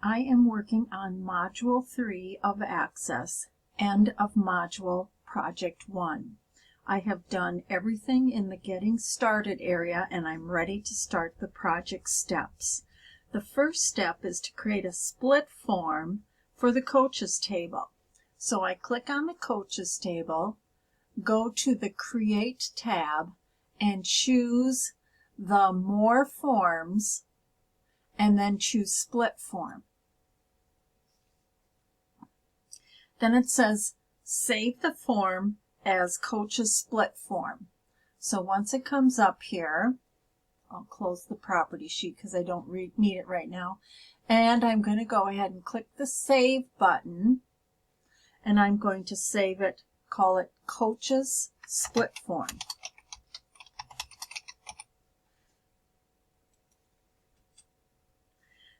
I am working on Module 3 of Access, end of Module Project 1. I have done everything in the Getting Started area and I'm ready to start the project steps. The first step is to create a split form for the coaches table. So I click on the coaches table, go to the Create tab, and choose the More Forms, and then choose Split Form. Then it says Save the form as Coaches Split Form. So once it comes up here, I'll close the property sheet because I don't need it right now. And I'm going to go ahead and click the Save button. And I'm going to save it, call it Coaches Split Form.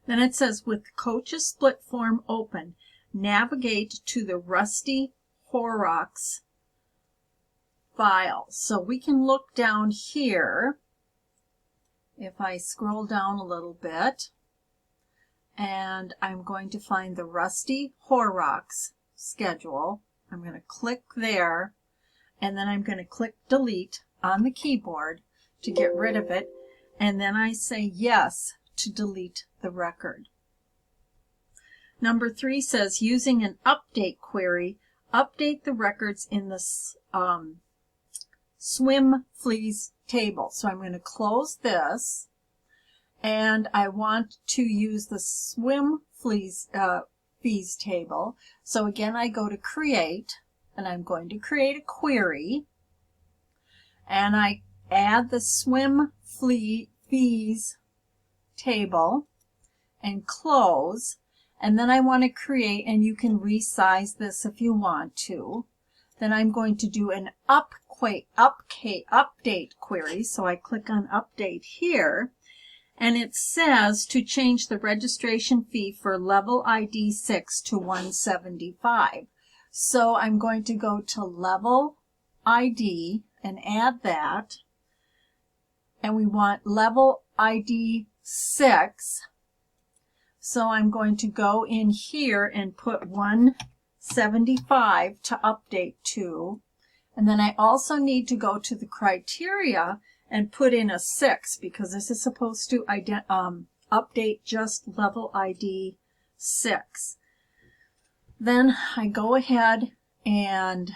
Then it says, with Coaches Split Form open, navigate to the Rusty Horrocks file. So we can look down here. If I scroll down a little bit, and I'm going to find the Rusty Horrocks schedule. I'm going to click there, and then I'm going to click Delete on the keyboard to get rid of it, and then I say yes to delete the record. Number 3 says, using an update query, update the records in the swim fleas table. So I'm going to close this, and I want to use the swim fleas fees table. So again, I go to Create, and I'm going to create a query, and I add the swim fees table and close, and then I want to create, and you can resize this if you want to. Then I'm going to do an update query, so I click on Update here, and it says to change the registration fee for level ID 6 to $175. So I'm going to go to level ID and add that, and we want level ID 6. So I'm going to go in here and put 175 to update to. And then I also need to go to the criteria and put in a 6 because this is supposed to update just level ID 6. Then I go ahead and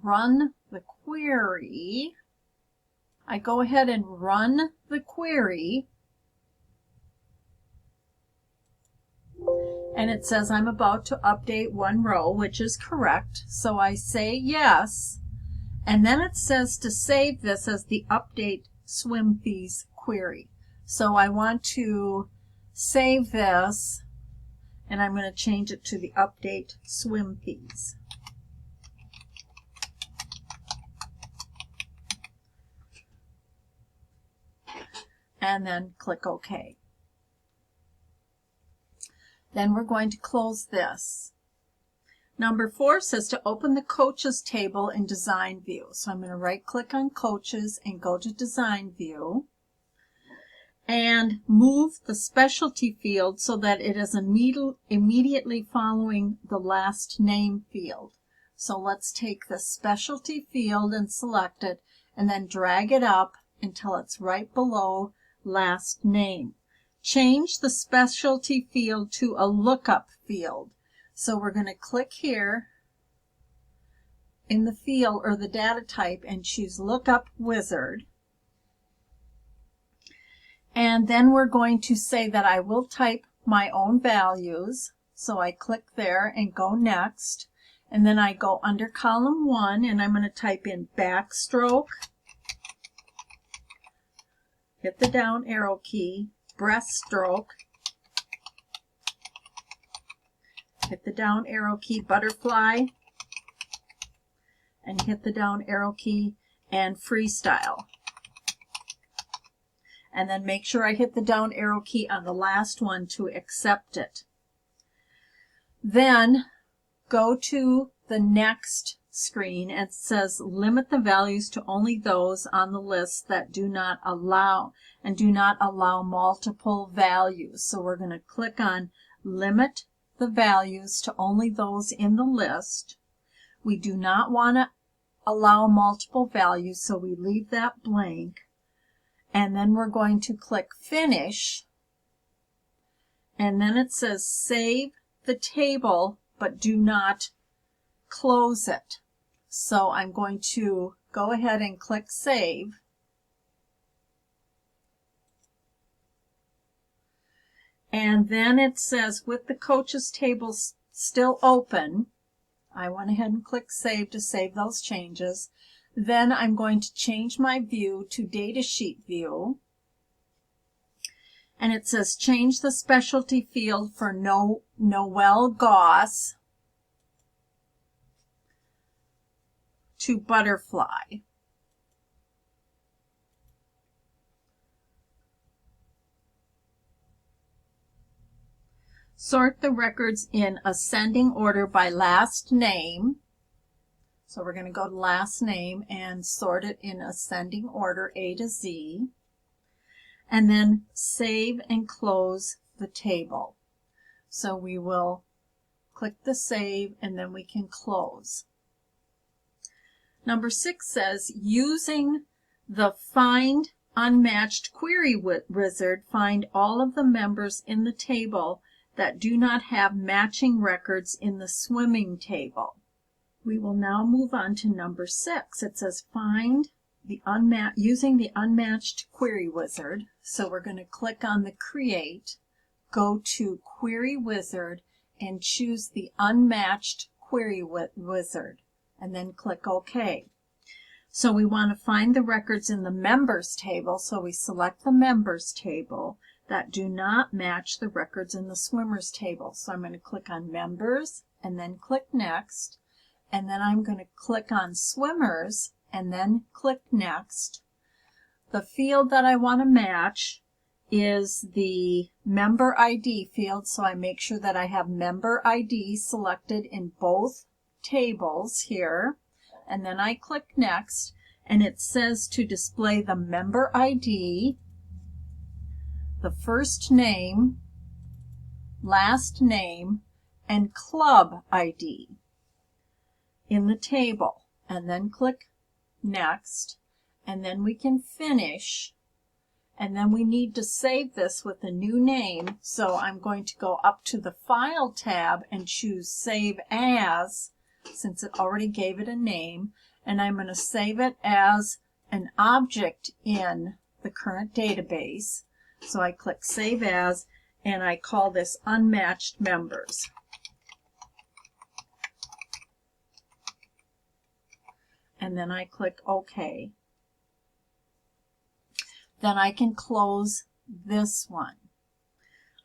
run the query. I go ahead and run the query, and it says I'm about to update one row, which is correct. So I say yes, and then it says to save this as the update swim fees query. So I want to save this, and I'm going to change it to the update swim fees. And then click OK. Then we're going to close this. Number 4 says to open the coaches table in Design View. So I'm going to right click on Coaches and go to Design View and move the specialty field so that it is immediately following the last name field. So let's take the specialty field and select it and then drag it up until it's right below last name. Change the specialty field to a lookup field. So we're going to click here in the field or the data type and choose Lookup Wizard. And then we're going to say that I will type my own values. So I click there and go Next. And then I go under column 1 and I'm going to type in backstroke. Hit the down arrow key, breaststroke, hit the down arrow key, butterfly, and hit the down arrow key and freestyle. And then make sure I hit the down arrow key on the last one to accept it. Then go to the next screen. It says limit the values to only those on the list that do not allow multiple values. So we're going to click on limit the values to only those in the list. We do not want to allow multiple values, so we leave that blank. And then we're going to click finish. And then it says save the table, but do not close it. So I'm going to go ahead and click save. And then it says with the coaches table still open, I went ahead and clicked save to save those changes. Then I'm going to change my view to datasheet view. And it says change the specialty field for Noel Goss to butterfly. Sort the records in ascending order by last name. So we're going to go to last name and sort it in ascending order, A to Z. And then save and close the table. So we will click the save and then we can close. Number 6 says using the find unmatched query wizard, find all of the members in the table that do not have matching records in the swimming table. We will now move on to number 6. It says find the using the unmatched query wizard. So we're going to click on the create, go to query wizard and choose the unmatched query wizard and then click OK. So we want to find the records in the members table, so we select the members table that do not match the records in the swimmers table. So I'm going to click on members and then click next, and then I'm going to click on swimmers and then click next. The field that I want to match is the member ID field, so I make sure that I have member ID selected in both tables here, and then I click next, and it says to display the member ID, the first name, last name, and club ID in the table, and then click next, and then we can finish, and then we need to save this with a new name. So I'm going to go up to the File tab and choose Save As, since it already gave it a name, and I'm going to save it as an object in the current database. So I click Save As, and I call this Unmatched Members. And then I click OK. Then I can close this one.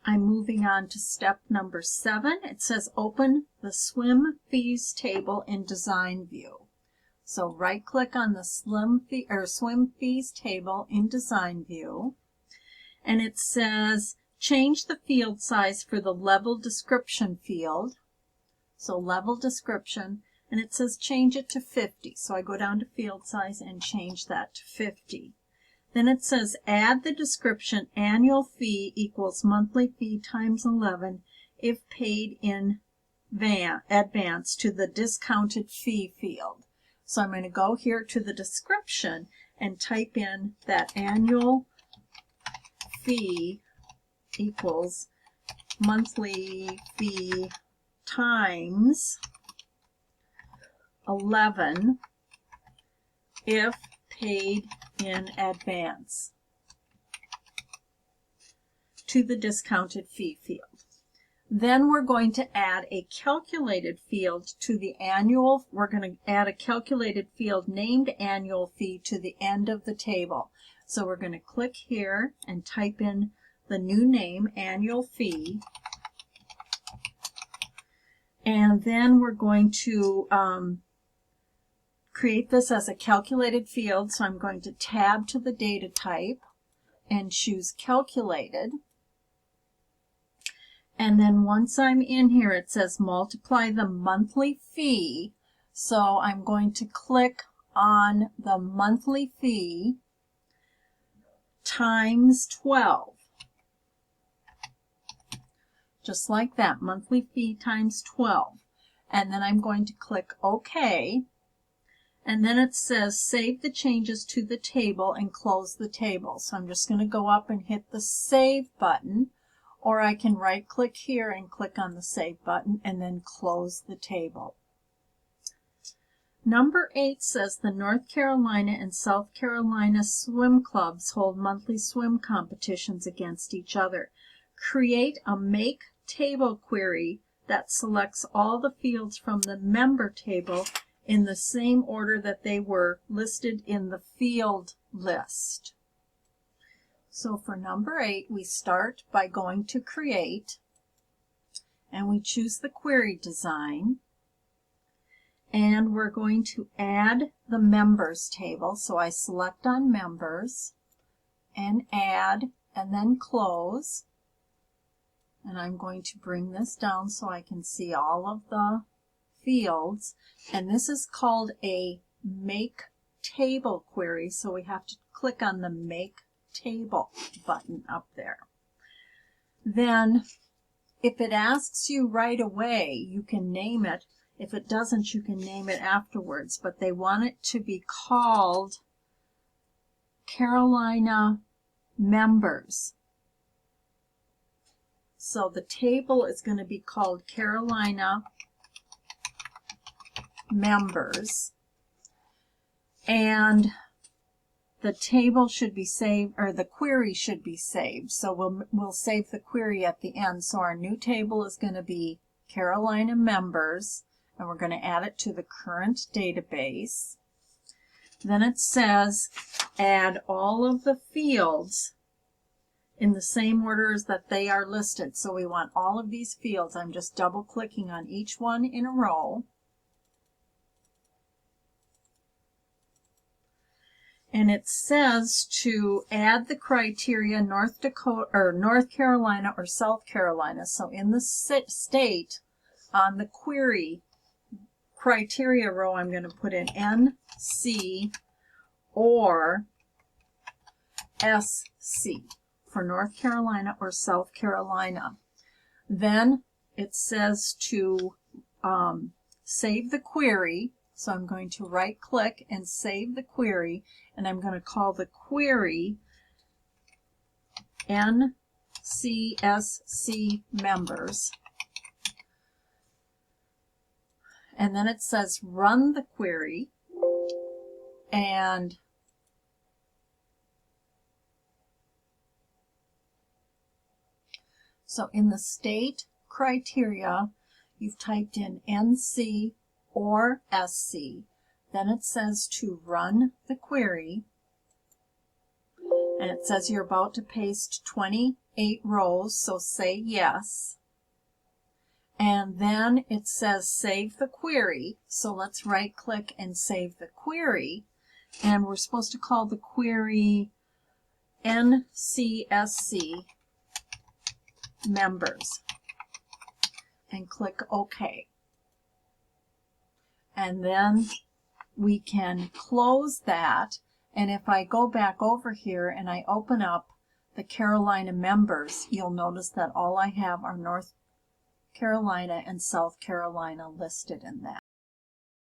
I'm moving on to step number 7. It says open the swim fees table in design view. So right click on the swim fees table in design view, and it says change the field size for the level description field. So level description, and it says change it to 50. So I go down to field size and change that to 50. Then it says add the description annual fee equals monthly fee times 11 if paid in advance to the discounted fee field. So I'm going to go here to the description and type in that annual fee equals monthly fee times 11 if paid in advance to the discounted fee field. Then we're going to add a calculated field to the annual. We're going to add a calculated field named annual fee to the end of the table. So we're going to click here and type in the new name, annual fee. And then we're going to create this as a calculated field. So I'm going to tab to the data type and choose calculated. And then once I'm in here, it says multiply the monthly fee So I'm going to click on the monthly fee times 12. Just like that, monthly fee times 12. And then I'm going to click OK. And then it says save the changes to the table and close the table. So I'm just going to go up and hit the save button, or I can right click here and click on the save button and then close the table. Number 8 says the North Carolina and South Carolina swim clubs hold monthly swim competitions against each other. Create a make table query that selects all the fields from the member table in the same order that they were listed in the field list. So for number 8, we start by going to create, and we choose the query design, and we're going to add the members table. So I select on members and add and then close. And I'm going to bring this down so I can see all of the fields. And this is called a make table query. So we have to click on the make table button up there. Then if it asks you right away, you can name it. If it doesn't, you can name it afterwards. But they want it to be called Carolina Members. So the table is going to be called Carolina Members, and the table should be saved, or the query should be saved. So we'll save the query at the end. So our new table is going to be Carolina Members, and we're going to add it to the current database. Then it says add all of the fields in the same order as that they are listed. So we want all of these fields. I'm just double clicking on each one in a row. And it says to add the criteria North Carolina or South Carolina. So in the state, on the query criteria row, I'm going to put in NC or SC for North Carolina or South Carolina. Then it says to save the query. So I'm going to right click and save the query, and I'm going to call the query NCSC Members. And then it says run the query, and so in the state criteria, you've typed in NC or SC. Then it says to run the query, and it says you're about to paste 28 rows, so say yes. And then it says save the query, so let's right click and save the query, and we're supposed to call the query NCSC Members and click OK. And then we can close that. And if I go back over here and I open up the Carolina Members, you'll notice that all I have are North Carolina and South Carolina listed in that.